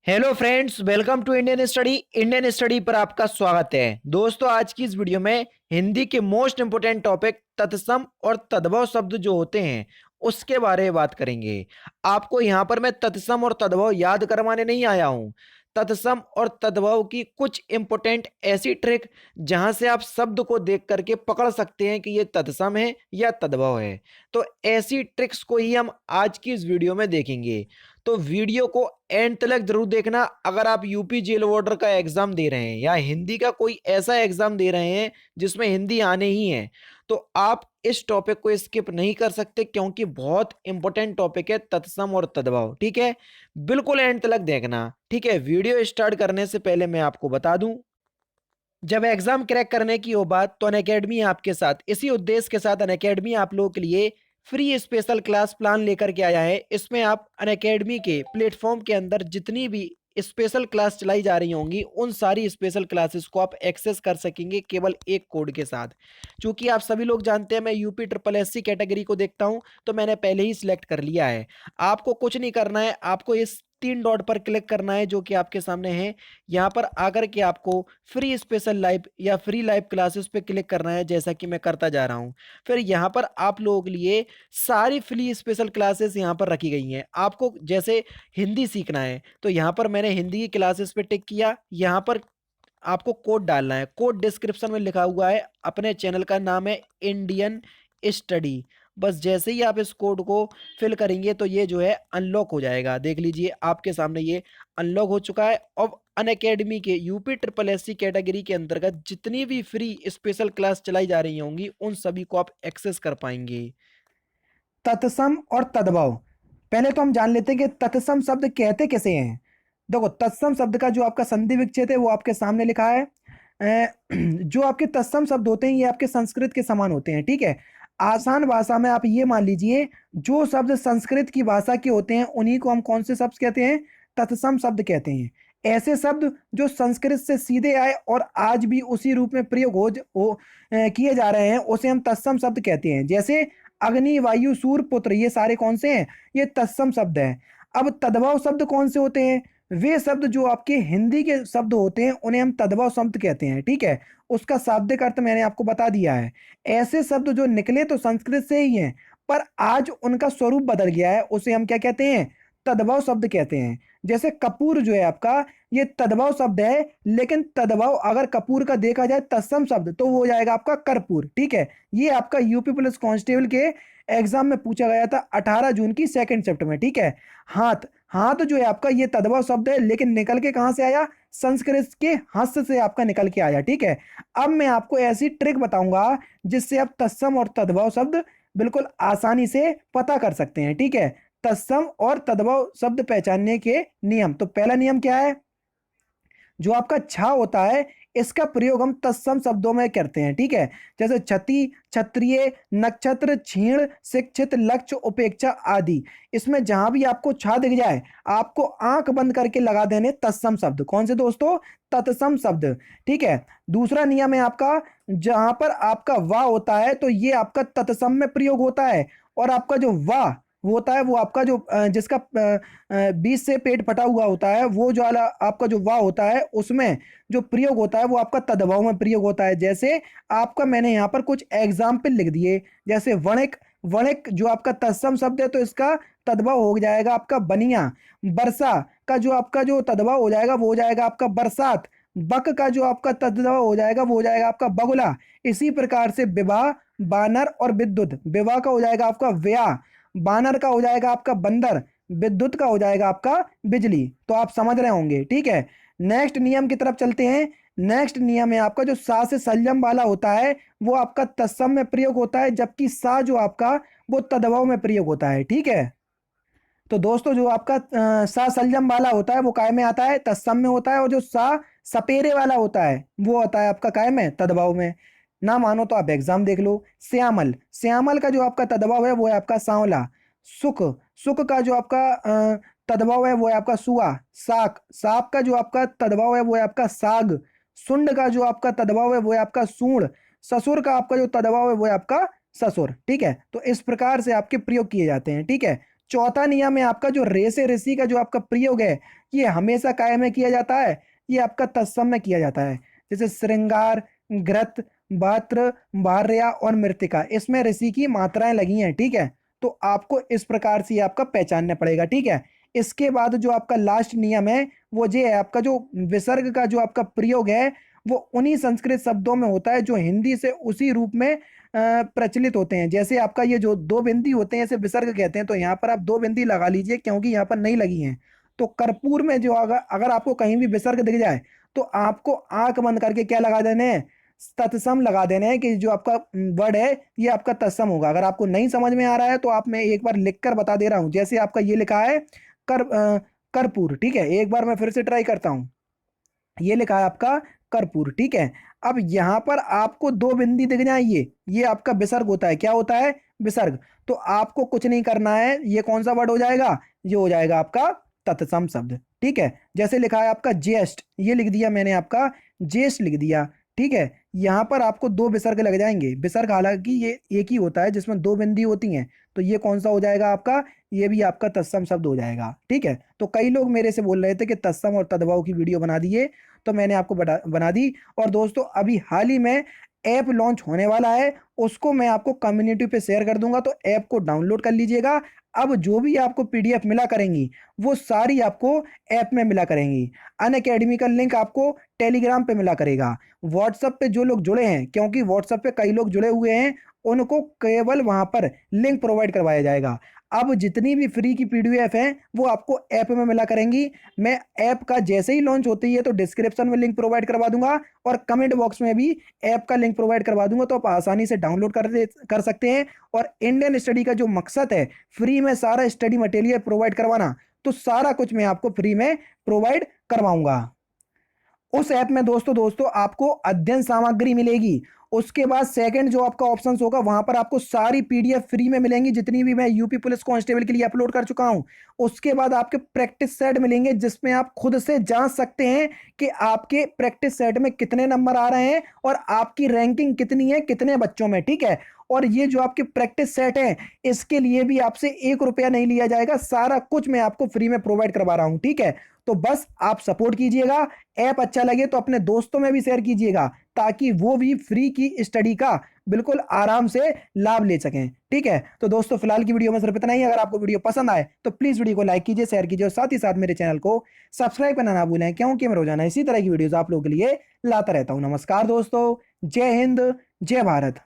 Hello friends, welcome to Indian Study पर आपका स्वागत है। दोस्तों, आज की इस वीडियो में हिंदी के मोस्ट इंपोर्टेंट टॉपिक तत्सम और तद्भव शब्द जो होते हैं उसके बारे में बात करेंगे। आपको यहाँ पर मैं तत्सम और तद्भव याद करवाने नहीं आया हूँ। तत्सम और तद्भव की कुछ इंपोर्टेंट ऐसी ट्रिक जहां से आप शब्द को देख करके पकड़ सकते हैं कि ये तत्सम है या तद्भव है। तो ऐसी ट्रिक्स को ही हम आज की इस वीडियो में देखेंगे। तो वीडियो को एंड तक जरूर देखना। अगर आप यूपी जेल वार्डर का एग्जाम दे रहे हैं या हिंदी का कोई ऐसा एग्जाम दे रहे हैं जिसमें हिंदी आने ही है, तो आप इस टॉपिक को स्किप नहीं कर सकते, क्योंकि बहुत इंपॉर्टेंट टॉपिक है तत्सम और तद्भव। ठीक है, बिल्कुल एंड तक देखना। ठीक है, वीडियो स्टार्ट करने से पहले मैं आपको बता दूं, जब एग्जाम क्रैक करने की हो बात तो अनअकैडमी आपके साथ, इसी उद्देश्य के साथ अनअकैडमी आप लोगों के लिए फ्री स्पेशल क्लास प्लान लेकर के आया है। इसमें आप अनअकैडमी के प्लेटफॉर्म के अंदर जितनी भी स्पेशल क्लास चलाई जा रही होंगी उन सारी स्पेशल क्लासेस को आप एक्सेस कर सकेंगे केवल एक कोड के साथ। क्योंकि आप सभी लोग जानते हैं मैं यूपी ट्रिपल एससी कैटेगरी को देखता हूं, तो मैंने पहले ही सिलेक्ट कर लिया है। आपको कुछ नहीं करना है, आपको इस 3 डॉट पर क्लिक करना है जो कि आपके सामने है। यहाँ पर आकर के आपको फ्री स्पेशल लाइव या फ्री लाइव क्लासेस पे क्लिक करना है, जैसा कि मैं करता जा रहा हूँ। फिर यहाँ पर आप लोगों के लिए सारी फ्री स्पेशल क्लासेस यहाँ पर रखी गई हैं। आपको जैसे हिंदी सीखना है तो यहाँ पर मैंने हिंदी की क्लासेस पे टिक किया। यहाँ पर आपको कोड डालना है, कोड डिस्क्रिप्शन में लिखा हुआ है। अपने चैनल का नाम है इंडियन स्टडी। बस जैसे ही आप इस कोड को फिल करेंगे तो ये जो है अनलॉक हो जाएगा। देख लीजिए आपके सामने ये अनलॉक हो चुका है। अब अनअकैडमी के यूपी ट्रिपल एससी कैटेगरी के अंतर्गत जितनी भी फ्री स्पेशल क्लास चलाई जा रही होंगी उन सभी को आप एक्सेस कर पाएंगे। तत्सम और तद्भव, पहले तो हम जान लेते हैं कि तत्सम शब्द कहते कैसे हैं। देखो, तत्सम शब्द का जो आपका संधि विच्छेद है वो आपके सामने लिखा है। जो आपके तत्सम शब्द होते हैं ये आपके संस्कृत के समान होते हैं। ठीक है, आसान भाषा में आप ये मान लीजिए, जो शब्द संस्कृत की भाषा के होते हैं उन्हीं को हम कौन से शब्द कहते हैं? तत्सम शब्द कहते हैं। ऐसे शब्द जो संस्कृत से सीधे आए और आज भी उसी रूप में प्रयोग किए जा रहे हैं उसे हम तत्सम शब्द कहते हैं। जैसे अग्नि, वायु, सूर्य, पुत्र, ये सारे कौन से हैं? ये तत्सम शब्द हैं। अब तद्भव शब्द कौन से होते हैं? वे शब्द जो आपके हिंदी के शब्द होते हैं उन्हें हम तद्भव शब्द कहते हैं। ठीक है, उसका शाब्दिक अर्थ मैंने आपको बता दिया है। ऐसे शब्द जो निकले तो संस्कृत से ही हैं, पर आज उनका स्वरूप बदल गया है, उसे हम क्या कहते हैं? तद्भव शब्द कहते हैं। जैसे कपूर जो है आपका, ये तद्भव शब्द है, लेकिन तद्भव अगर कपूर का देखा जाए तत्सम शब्द तो वो हो जाएगा आपका कर्पूर। ठीक है, ये आपका यूपी पुलिस कांस्टेबल के एग्जाम में पूछा गया था 18 जून की सेकंड शिफ्ट में। ठीक है, हाथ, हाथ जो है आपका ये तद्भव शब्द है, लेकिन निकल के कहां से आया? संस्कृत के हस्त से आपका निकल के आया। ठीक है, अब मैं आपको ऐसी ट्रिक बताऊंगा जिससे आप तत्सम और तद्भव शब्द बिल्कुल आसानी से पता कर सकते हैं। ठीक है, तत्सम और तद्भव शब्द पहचानने के नियम। तो पहला नियम क्या है? जो आपका छा होता है इसका प्रयोग हम तत्सम शब्दों में करते हैं। ठीक है, जैसे छति, क्षत्रिय, नक्षत्र, क्षीण, शिक्षित, लक्ष्य, उपेक्षा आदि। इसमें जहां भी आपको छा दिख जाए आपको आंख बंद करके लगा देने तत्सम शब्द। कौन से दोस्तों? तत्सम शब्द। ठीक है, दूसरा नियम है आपका, जहां पर आपका वाह होता है तो ये आपका तत्सम में प्रयोग होता है, और आपका जो वाह वो होता है वो आपका जो जिसका बीच से पेट फटा हुआ होता है, वो जो वाला आपका जो वाह होता है उसमें जो प्रयोग होता है वो आपका तद्भव में प्रयोग होता है। जैसे आपका मैंने यहाँ पर कुछ एग्जाम्पल लिख दिए। जैसे वणिक, वणिक जो आपका तत्सम शब्द है तो इसका तद्भव हो जाएगा आपका बनिया। वर्षा का जो आपका जो तद्भव हो जाएगा वो हो जाएगा आपका बरसात। बक का जो आपका तद्भव हो जाएगा वो हो जाएगा आपका बगुला। इसी प्रकार से विवाह, बानर और विद्युत, विवाह का हो जाएगा आपका व्याह, बानर का हो जाएगा आपका बंदर, विद्युत का हो जाएगा आपका बिजली। तो आप समझ रहे होंगे। ठीक है, नेक्स्ट नियम की तरफ चलते हैं। नेक्स्ट नियम है आपका जो सा से संयम वाला होता है वो आपका तत्सम में प्रयोग होता है, जबकि सा जो आपका वो तद्भव में प्रयोग होता है। ठीक है, तो दोस्तों जो आपका सा संयम वाला होता है वो काय में आता है? तत्सम में होता है। और जो सा सपेरे वाला होता है वो होता है आपका काय में? तद्भव में। ना मानो तो आप एग्जाम देख लो। श्यामल, श्यामल का जो आपका तद्भव है वो है आपका सांवला। सुख, सुख का जो आपका तद्भव है वो है आपका सुआ। साक, साप का जो आपका तद्भव है वो है आपका साग। सुंड का जो आपका तद्भव है वो है आपका सूंड। ससुर का आपका जो तद्भव है वो है आपका ससुर। ठीक है, तो इस प्रकार से आपके प्रयोग किए जाते हैं। ठीक है, चौथा नियम है आपका जो रे से ऋषि का जो आपका प्रयोग है, ये हमेशा काय में किया जाता है, ये आपका तत्सम में किया जाता है। जैसे श्रृंगार, घृत, भात्र, भार्या और मृतिका, इसमें ऋषि की मात्राएं लगी हैं, ठीक है। तो आपको इस प्रकार से ये आपका पहचानना पड़ेगा, ठीक है। इसके बाद जो आपका लास्ट नियम है वो ये है, आपका जो विसर्ग का जो आपका प्रयोग है वो उन्हीं संस्कृत शब्दों में होता है जो हिंदी से उसी रूप में प्रचलित होते हैं। जैसे आपका ये जो दो बिंदी होते हैं इसे विसर्ग कहते हैं, तो यहाँ पर आप दो बिंदी लगा लीजिए क्योंकि यहाँ पर नहीं लगी हैं। तो कर्पूर में जो अगर अगर आपको कहीं भी विसर्ग दिख जाए तो आपको आंख बंद करके क्या लगा देने हैं, तत्सम लगा देने हैं कि जो आपका वर्ड है ये आपका तत्सम होगा। अगर आपको नहीं समझ में आ रहा है तो आप, मैं एक बार लिख कर बता दे रहा हूं। जैसे आपका ये लिखा है कर्पूर, ठीक है। एक बार मैं फिर से ट्राई करता हूं। ये लिखा है आपका कर्पूर, ठीक है। अब यहाँ पर आपको दो बिंदी दिख जाए, ये आपका विसर्ग होता है। क्या होता है? विसर्ग। तो आपको कुछ नहीं करना है, ये कौन सा वर्ड हो जाएगा? ये हो जाएगा आपका तत्सम शब्द, ठीक है। जैसे लिखा है आपका ज्येष्ठ, ये लिख दिया मैंने आपका ज्येष्ठ लिख दिया, ठीक है। यहाँ पर आपको दो विसर्ग लग जाएंगे। विसर्ग हालांकि ये एक ही होता है जिसमें दो बिंदी होती हैं, तो ये कौन सा हो जाएगा आपका? ये भी आपका तत्सम शब्द हो जाएगा, ठीक है। तो कई लोग मेरे से बोल रहे थे कि तत्सम और तद्भव की वीडियो बना दिए, तो मैंने आपको बना दी। और दोस्तों अभी हाल ही में ऐप लॉन्च होने वाला है, उसको मैं आपको कम्युनिटी पे शेयर कर दूंगा, तो ऐप को डाउनलोड कर लीजिएगा। अब जो भी आपको पीडीएफ मिला करेंगी वो सारी आपको ऐप में मिला करेंगी। अनअकैडमी का लिंक आपको टेलीग्राम पे मिला करेगा। व्हाट्सएप पे जो लोग जुड़े हैं, क्योंकि व्हाट्सएप पे कई लोग जुड़े हुए हैं, उनको केवल वहां पर लिंक प्रोवाइड करवाया जाएगा। अब जितनी भी फ्री की पीडीएफ है वो आपको ऐप में मिला करेंगी। मैं ऐप का जैसे ही लॉन्च होती है तो डिस्क्रिप्शन में लिंक प्रोवाइड करवा दूंगा और कमेंट बॉक्स में भी ऐप का लिंक प्रोवाइड करवा दूंगा, तो आप आसानी से डाउनलोड कर सकते हैं। और इंडियन स्टडी का जो मकसद है फ्री में सारा स्टडी मटेरियल प्रोवाइड करवाना, तो सारा कुछ मैं आपको फ्री में प्रोवाइड करवाऊंगा। उस ऐप में दोस्तों दोस्तों आपको अध्ययन सामग्री मिलेगी। उसके बाद सेकंड जो आपका ऑप्शन होगा वहां पर आपको सारी पीडीएफ फ्री में मिलेंगी, जितनी भी मैं यूपी पुलिस कांस्टेबल के लिए अपलोड कर चुका हूं। उसके बाद आपके प्रैक्टिस सेट मिलेंगे जिसमें आप खुद से जांच सकते हैं कि आपके प्रैक्टिस सेट में कितने नंबर आ रहे हैं और आपकी रैंकिंग कितनी है कितने बच्चों में, ठीक है। और ये जो आपके प्रैक्टिस सेट है इसके लिए भी आपसे 1 रुपया नहीं लिया जाएगा, सारा कुछ मैं आपको फ्री में प्रोवाइड करवा रहा हूं, ठीक है। तो बस आप सपोर्ट कीजिएगा, ऐप अच्छा लगे तो अपने दोस्तों में भी शेयर कीजिएगा ताकि वो भी फ्री की स्टडी का बिल्कुल आराम से लाभ ले सकें, ठीक है। तो दोस्तों फिलहाल की वीडियो में सिर्फ इतना ही। अगर आपको वीडियो पसंद आए तो प्लीज वीडियो को लाइक कीजिए, शेयर कीजिए और साथ ही साथ मेरे चैनल को सब्सक्राइब करना ना भूलें, क्योंकि मैं रोजाना इसी तरह की वीडियोस आप लोगों के लिए लाता रहता हूं। नमस्कार दोस्तों, जय हिंद, जय भारत।